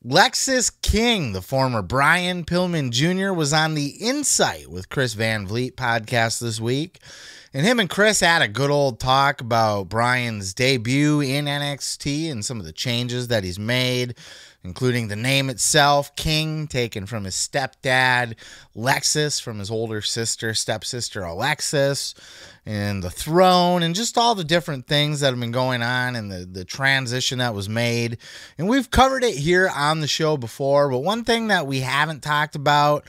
Lexis King, the former Brian Pillman Jr., was on the Insight with Chris Van Vliet podcast this week. And him and Chris had a good old talk about Brian's debut in NXT and some of the changes that he's made, including the name itself, King, taken from his stepdad, Lexis, from his older stepsister, Alexis, and the throne, and just all the different things that have been going on and the transition that was made. And we've covered it here on the show before, but one thing that we haven't talked about,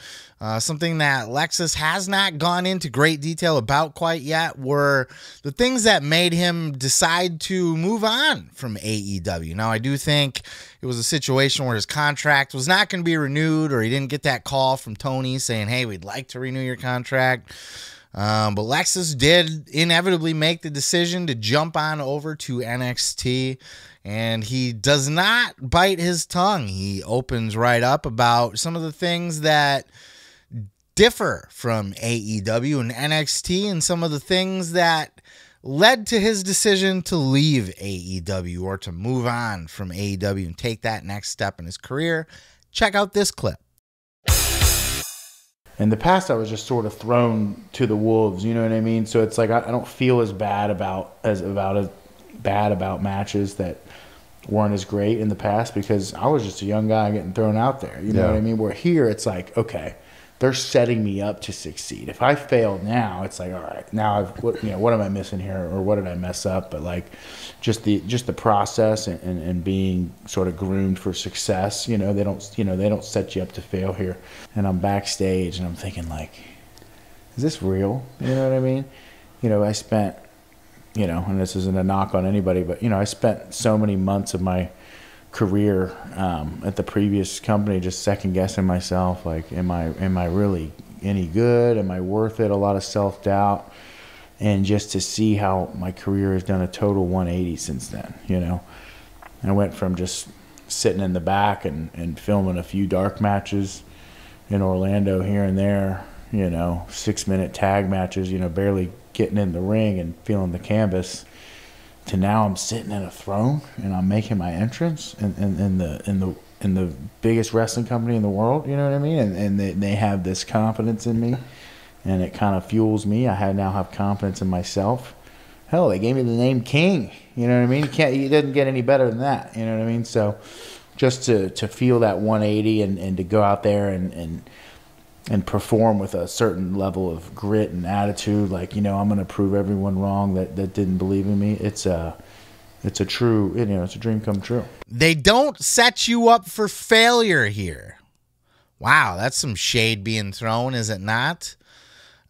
something that Lexis has not gone into great detail about quite yet, were the things that made him decide to move on from AEW. Now, I do think it was a situation where his contract was not going to be renewed, or he didn't get that call from Tony saying, hey, we'd like to renew your contract. But Lexis did inevitably make the decision to jump on over to NXT, and he does not bite his tongue. He opens right up about some of the things that differ from AEW and NXT, and some of the things that led to his decision to leave AEW or to move on from AEW and take that next step in his career. Check out this clip. In the past, I was just sort of thrown to the wolves, you know what I mean? So it's like I don't feel as bad about matches that weren't as great in the past, because I was just a young guy getting thrown out there, you know what I mean? Where here, it's like, okay, they're setting me up to succeed. If I fail now, it's like, all right, now what am I missing here, or what did I mess up? But like, just the process and being sort of groomed for success. They don't set you up to fail here. And I'm backstage and I'm thinking, like, is this real? You know what I mean? I spent, and this isn't a knock on anybody, but I spent so many months of my career at the previous company just second guessing myself, like, am I really any good? Am I worth it? A lot of self-doubt. And just to see how my career has done a total 180 since then. I went from just sitting in the back and filming a few dark matches in Orlando here and there, 6-minute tag matches, barely getting in the ring and feeling the canvas, to now I'm sitting in a throne and I'm making my entrance in the biggest wrestling company in the world, you know what I mean? And they have this confidence in me, and it kind of fuels me. I now have confidence in myself. Hell, they gave me the name King, you know what I mean? It doesn't get any better than that, you know what I mean? So just to feel that 180 and to go out there and perform with a certain level of grit and attitude, like, I'm going to prove everyone wrong that didn't believe in me. It's a true, it's a dream come true. They don't set you up for failure here. Wow, that's some shade being thrown, is it not?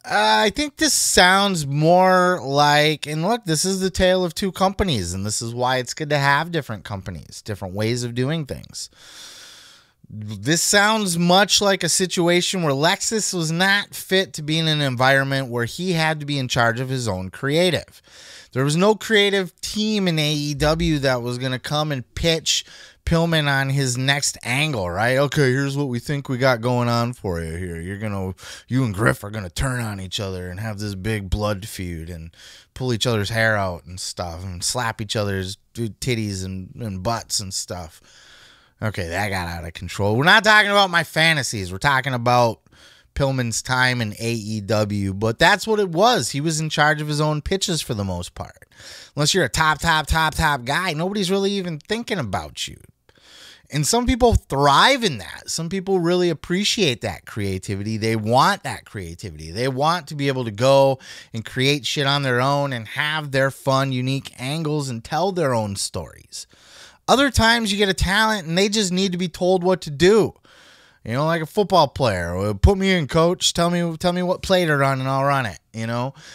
I think this sounds more like, and look, this is the tale of two companies, and this is why it's good to have different companies, different ways of doing things. This sounds much like a situation where Lexis was not fit to be in an environment where he had to be in charge of his own creative. There was no creative team in AEW that was going to come and pitch Pillman on his next angle, right? Okay, here's what we think we got going on for you here. You and Griff are going to turn on each other and have this big blood feud and pull each other's hair out and stuff and slap each other's titties and butts and stuff. Okay, that got out of control. We're not talking about my fantasies. We're talking about Pillman's time in AEW, but that's what it was. He was in charge of his own pitches for the most part. Unless you're a top guy, nobody's really even thinking about you. And some people thrive in that. Some people really appreciate that creativity. They want that creativity. They want to be able to go and create shit on their own and have their fun, unique angles and tell their own stories. Other times you get a talent and they just need to be told what to do. Like a football player. Put me in, coach. Tell me what play to run and I'll run it.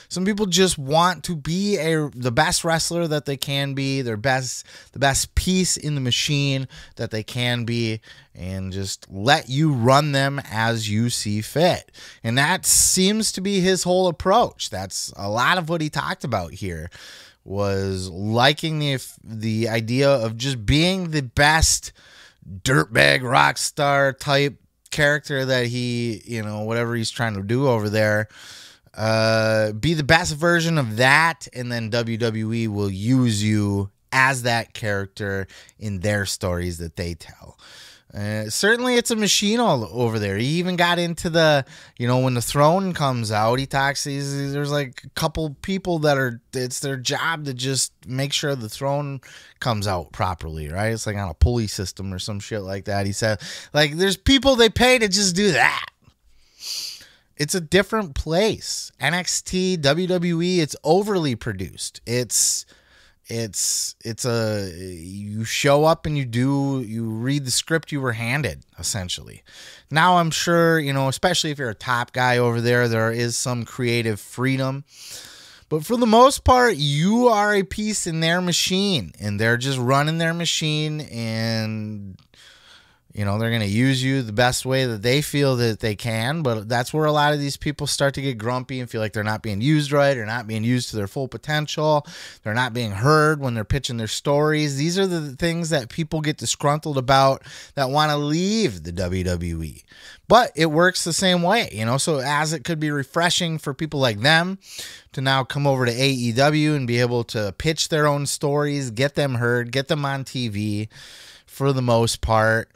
Some people just want to be the best wrestler that they can be, the best piece in the machine that they can be, and just let you run them as you see fit. And that seems to be his whole approach. That's a lot of what he talked about here, was liking the idea of just being the best dirtbag rock star type character that he, whatever he's trying to do over there, be the best version of that, and then WWE will use you as that character in their stories that they tell. Certainly it's a machine all over there. He even got into the, when the throne comes out, he talks, there's like a couple people that it's their job to just make sure the throne comes out properly, right? It's like on a pulley system or some shit like that. He said, like, there's people they pay to just do that. It's a different place. NXT, WWE, it's overly produced. It's you show up and you read the script you were handed, essentially. Now I'm sure, especially if you're a top guy over there is some creative freedom. But for the most part, you are a piece in their machine, and they're just running their machine, and they're going to use you the best way that they feel that they can. But that's where a lot of these people start to get grumpy and feel like they're not being used right, or not being used to their full potential. They're not being heard when they're pitching their stories. These are the things that people get disgruntled about that want to leave the WWE. But it works the same way, so as it could be refreshing for people like them to now come over to AEW and be able to pitch their own stories, get them heard, get them on TV for the most part.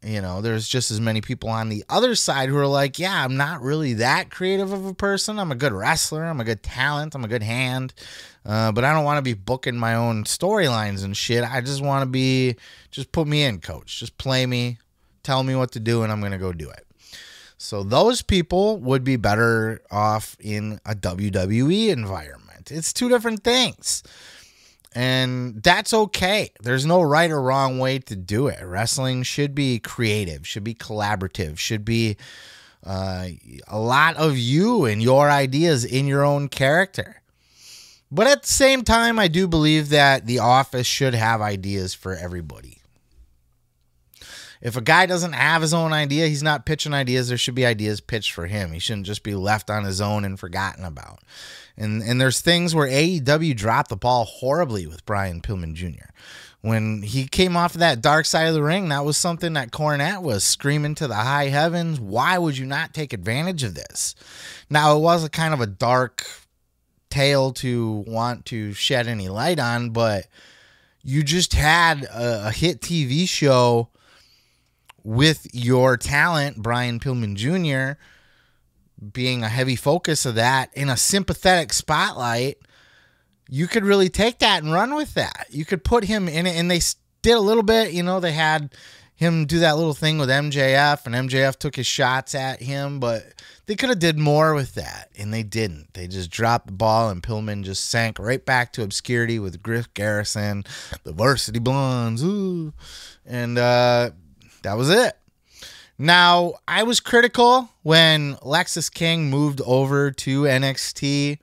There's just as many people on the other side who are like, yeah, I'm not really that creative of a person. I'm a good wrestler. I'm a good talent. I'm a good hand. But I don't want to be booking my own storylines and shit. I just want to just put me in, coach. Just play me, tell me what to do, and I'm going to go do it. So those people would be better off in a WWE environment. It's two different things. And that's okay. There's no right or wrong way to do it. Wrestling should be creative, should be collaborative, should be a lot of you and your ideas in your own character. But at the same time, I do believe that The Office should have ideas for everybody. If a guy doesn't have his own idea, he's not pitching ideas, there should be ideas pitched for him. He shouldn't just be left on his own and forgotten about. And there's things where AEW dropped the ball horribly with Brian Pillman Jr. When he came off of that dark side of the ring, that was something that Cornette was screaming to the high heavens. Why would you not take advantage of this? Now, it was a kind of a dark tale to want to shed any light on, but you just had a hit TV show with your talent, Brian Pillman Jr., being a heavy focus of that in a sympathetic spotlight. You could really take that and run with that. You could put him in it, and they did a little bit. They had him do that little thing with MJF, and MJF took his shots at him, but they could have did more with that, and they didn't. They just dropped the ball, and Pillman just sank right back to obscurity with Griff Garrison, the Varsity Blondes, ooh, and that was it. Now, I was critical when Lexis King moved over to NXT,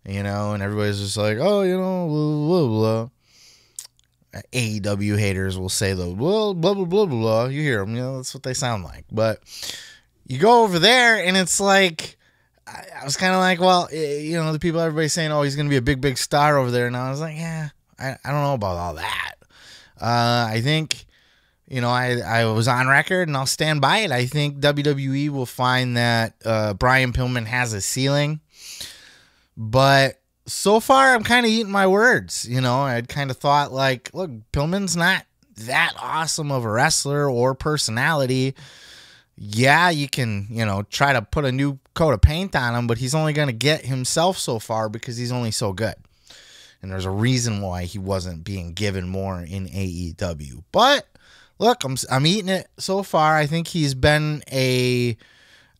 and everybody's just like, oh, blah, blah, blah. AEW haters will say the blah, blah, blah, blah, blah. You hear them, that's what they sound like. But you go over there, and it's like, I was kind of like, well, the people, everybody's saying, oh, he's going to be a big, big star over there. And I was like, yeah, I don't know about all that. I think... I was on record, and I'll stand by it. I think WWE will find that Brian Pillman has a ceiling. But so far, I'm kind of eating my words. I'd kind of thought, like, look, Pillman's not that awesome of a wrestler or personality. Yeah, you can, try to put a new coat of paint on him, but he's only going to get himself so far because he's only so good. And there's a reason why he wasn't being given more in AEW. But... look, I'm eating it so far. I think he's been I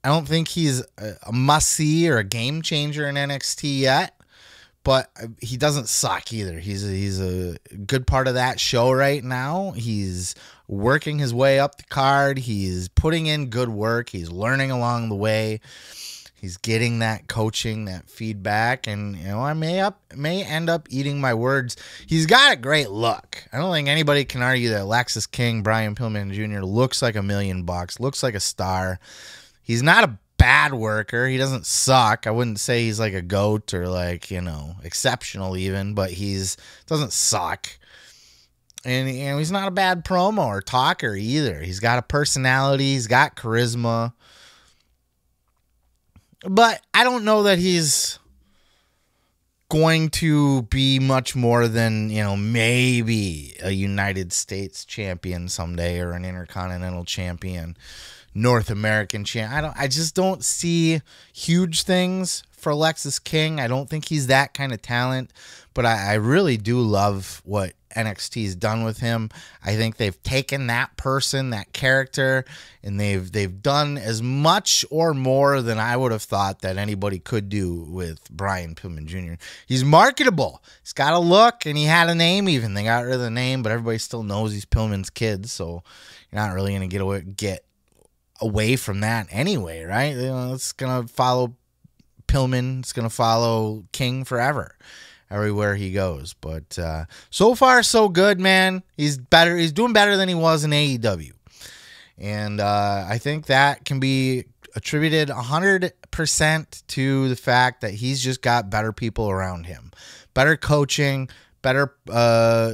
don't think he's a must-see or a game changer in NXT yet, but he doesn't suck either. He's a good part of that show right now. He's working his way up the card. He's putting in good work. He's learning along the way. He's getting that coaching, that feedback, and I may end up eating my words. He's got a great look. I don't think anybody can argue that Lexis King, Brian Pillman Jr. looks like $1 million, looks like a star. He's not a bad worker. He doesn't suck. I wouldn't say he's like a GOAT or like, exceptional even, but doesn't suck. And he's not a bad promo or talker either. He's got a personality. He's got charisma. But I don't know that he's going to be much more than, maybe a United States champion someday or an Intercontinental champion, North American champ. I just don't see huge things for Lexis King. I don't think he's that kind of talent, but I really do love what NXT's done with him. I think they've taken that person, that character, and they've done as much or more than I would have thought that anybody could do with Brian Pillman Jr. He's marketable. He's got a look, and he had a name even. They got rid of the name, but everybody still knows he's Pillman's kid, so you're not really going to get away from that anyway, right? It's going to follow Pillman. It's going to follow King forever, everywhere he goes. But so far, so good, man. He's better. He's doing better than he was in AEW. And I think that can be attributed 100% to the fact that he's just got better people around him. Better coaching, better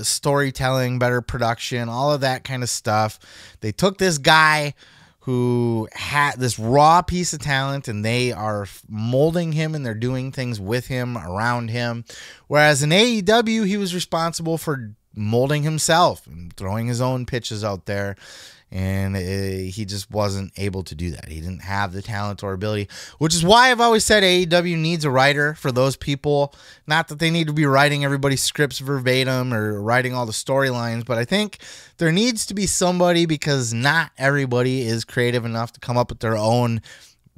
storytelling, better production, all of that kind of stuff. They took this guy who had this raw piece of talent, and they are molding him, and they're doing things with him, around him. Whereas in AEW, he was responsible for molding himself and throwing his own pitches out there, and he just wasn't able to do that. He didn't have the talent or ability, which is why I've always said AEW needs a writer for those people. Not that they need to be writing everybody's scripts verbatim or writing all the storylines, but I think there needs to be somebody, because not everybody is creative enough to come up with their own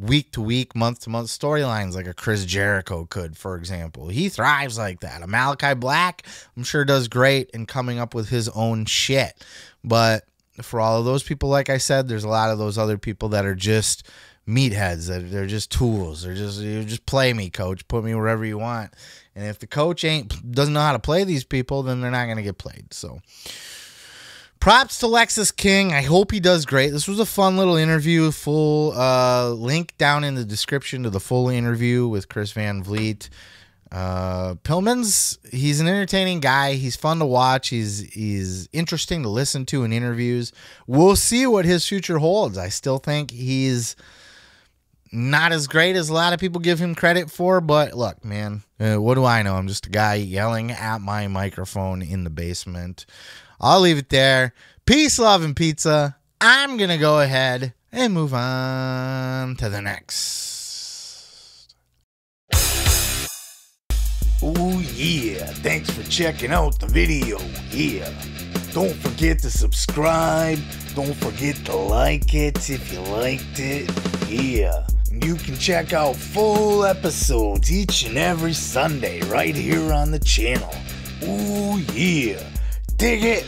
week-to-week, month-to-month storylines like a Chris Jericho could, for example. He thrives like that. A Malachi Black, I'm sure, does great in coming up with his own shit. But for all of those people, like I said, there's a lot of those other people that are just meatheads. They're just tools. You just play me, coach. Put me wherever you want. And if the coach doesn't know how to play these people, then they're not going to get played. So props to Lexis King. I hope he does great. This was a fun little interview. Full link down in the description to the full interview with Chris Van Vliet. He's an entertaining guy. He's fun to watch. He's interesting to listen to in interviews. We'll see what his future holds. I still think he's not as great as a lot of people give him credit for, but look, man, what do I know? I'm just a guy yelling at my microphone in the basement. I'll leave it there. Peace, love, and pizza. I'm going to go ahead and move on to the next. Oh yeah, thanks for checking out the video. Yeah, don't forget to subscribe. Don't forget to like it if you liked it. Yeah, and you can check out full episodes each and every Sunday right here on the channel. Oh yeah, dig it.